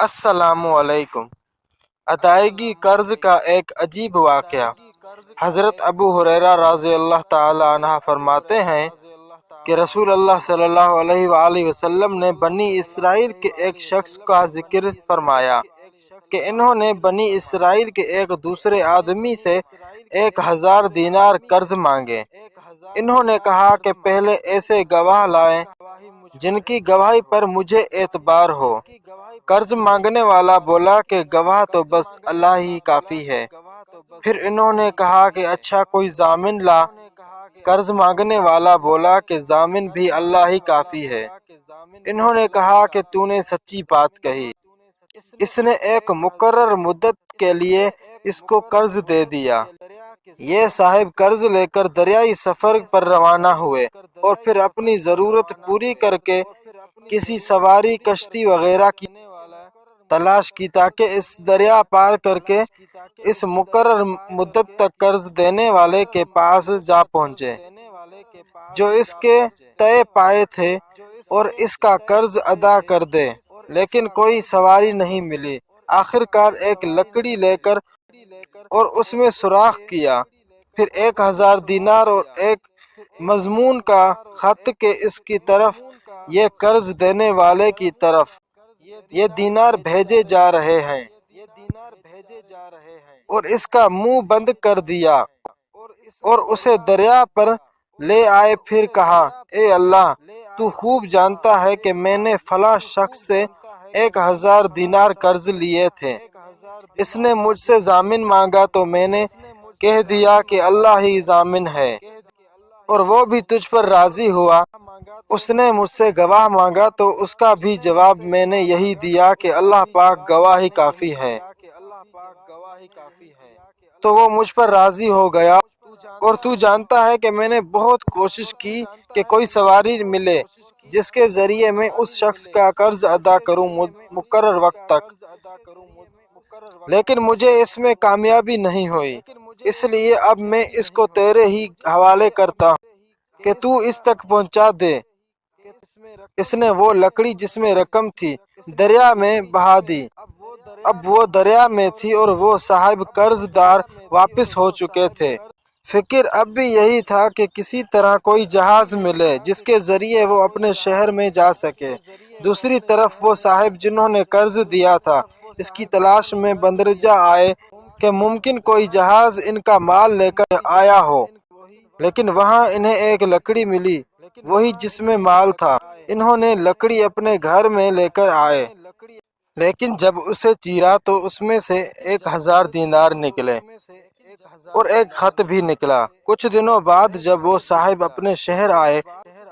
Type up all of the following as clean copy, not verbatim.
السلام علیکم۔ ادائیگی قرض کا ایک عجیب واقعہ۔ حضرت ابو ہریرہ رضی اللہ تعالی عنہ فرماتے ہیں کہ رسول اللہ صلی اللہ علیہ وآلہ وسلم نے بنی اسرائیل کے ایک شخص کا ذکر فرمایا کہ انہوں نے بنی اسرائیل کے ایک دوسرے آدمی سے 1000 دینار قرض مانگے۔ انہوں نے کہا کہ پہلے ایسے گواہ لائیں جن کی گواہی پر مجھے اعتبار ہو۔ قرض مانگنے والا بولا کہ گواہ تو بس اللہ ہی کافی ہے۔ پھر انہوں نے کہا کہ اچھا کوئی ضامن لا۔ قرض مانگنے والا بولا کہ ضامن بھی اللہ ہی کافی ہے۔ انہوں نے کہا کہ تو نے سچی بات کہی۔ اس نے ایک مقرر مدت کے لیے اس کو قرض دے دیا۔ یہ صاحب قرض لے کر دریائی سفر پر روانہ ہوئے اور پھر اپنی ضرورت پوری کر کے کسی سواری کشتی وغیرہ کی تلاش کی تاکہ اس دریا پار کر کے اس مقرر مدت تک قرض دینے والے کے پاس جا پہنچے جو اس کے طے پائے تھے اور اس کا قرض ادا کر دے، لیکن کوئی سواری نہیں ملی۔ آخر کار ایک لکڑی لے کر اور اس میں سوراخ کیا، پھر 1000 دینار اور ایک مضمون کا خط کہ اس کی طرف یہ قرض دینے والے کی طرف یہ دینار بھیجے جا رہے ہیں، اور اس کا منہ بند کر دیا اور اسے دریا پر لے آئے۔ پھر کہا اے اللہ، تو خوب جانتا ہے کہ میں نے فلاں شخص سے 1000 دینار قرض لیے تھے۔ اس نے مجھ سے ضامن مانگا تو میں نے کہہ دیا کہ اللہ ہی ضامن ہے، اور وہ بھی تجھ پر راضی ہوا۔ اس نے مجھ سے گواہ مانگا تو اس کا بھی جواب میں نے یہی دیا کہ اللہ پاک گواہ ہی کافی ہے، تو وہ مجھ پر راضی ہو گیا۔ اور تو جانتا ہے کہ میں نے بہت کوشش کی کہ کوئی سواری ملے جس کے ذریعے میں اس شخص کا قرض ادا کروں مقرر وقت تک، لیکن مجھے اس میں کامیابی نہیں ہوئی۔ اس لیے اب میں اس کو تیرے ہی حوالے کرتا ہوں کہ تو اس تک پہنچا دے۔ اس نے وہ لکڑی جس میں رقم تھی دریا میں بہا دی۔ اب وہ دریا میں تھی اور وہ صاحب قرض دار واپس ہو چکے تھے۔ فکر اب بھی یہی تھا کہ کسی طرح کوئی جہاز ملے جس کے ذریعے وہ اپنے شہر میں جا سکے۔ دوسری طرف وہ صاحب جنہوں نے قرض دیا تھا اس کی تلاش میں بندرجہ آئے کہ ممکن کوئی جہاز ان کا مال لے کر آیا ہو، لیکن وہاں انہیں ایک لکڑی ملی، وہی جس میں مال تھا۔ انہوں نے لکڑی اپنے گھر میں لے کر آئے، لیکن جب اسے چیرا تو اس میں سے 1000 دینار نکلے اور ایک خط بھی نکلا۔ کچھ دنوں بعد جب وہ صاحب اپنے شہر آئے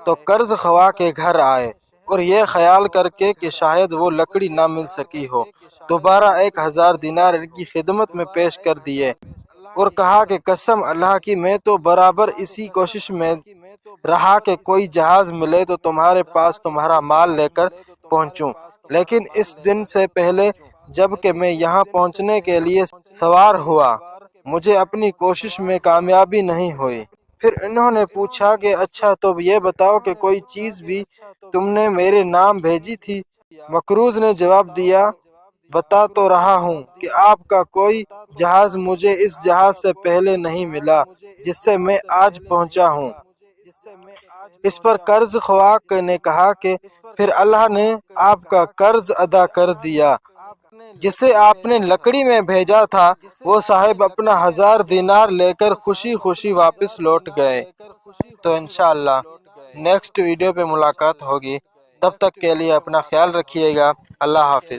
تو قرض خواہ کے گھر آئے اور یہ خیال کر کے کہ شاید وہ لکڑی نہ مل سکی ہو، دوبارہ 1000 دینار ان کی خدمت میں پیش کر دیے اور کہا کہ قسم اللہ کی میں تو برابر اسی کوشش میں رہا کہ کوئی جہاز ملے تو تمہارے پاس تمہارا مال لے کر پہنچوں، لیکن اس دن سے پہلے جب کہ میں یہاں پہنچنے کے لیے سوار ہوا مجھے اپنی کوشش میں کامیابی نہیں ہوئی۔ پھر انہوں نے پوچھا کہ اچھا تو یہ بتاؤ کہ کوئی چیز بھی تم نے میرے نام بھیجی تھی؟ مکروز نے جواب دیا بتا تو رہا ہوں کہ آپ کا کوئی جہاز مجھے اس جہاز سے پہلے نہیں ملا جس سے میں آج پہنچا ہوں۔ اس پر قرض خواہ نے کہا کہ پھر اللہ نے آپ کا قرض ادا کر دیا۔ جسے آپ نے لکڑی میں بھیجا تھا وہ صاحب اپنا 1000 دینار لے کر خوشی خوشی واپس لوٹ گئے۔ تو انشاءاللہ نیکسٹ ویڈیو پہ ملاقات ہوگی، تب تک کے لیے اپنا خیال رکھیے گا۔ اللہ حافظ۔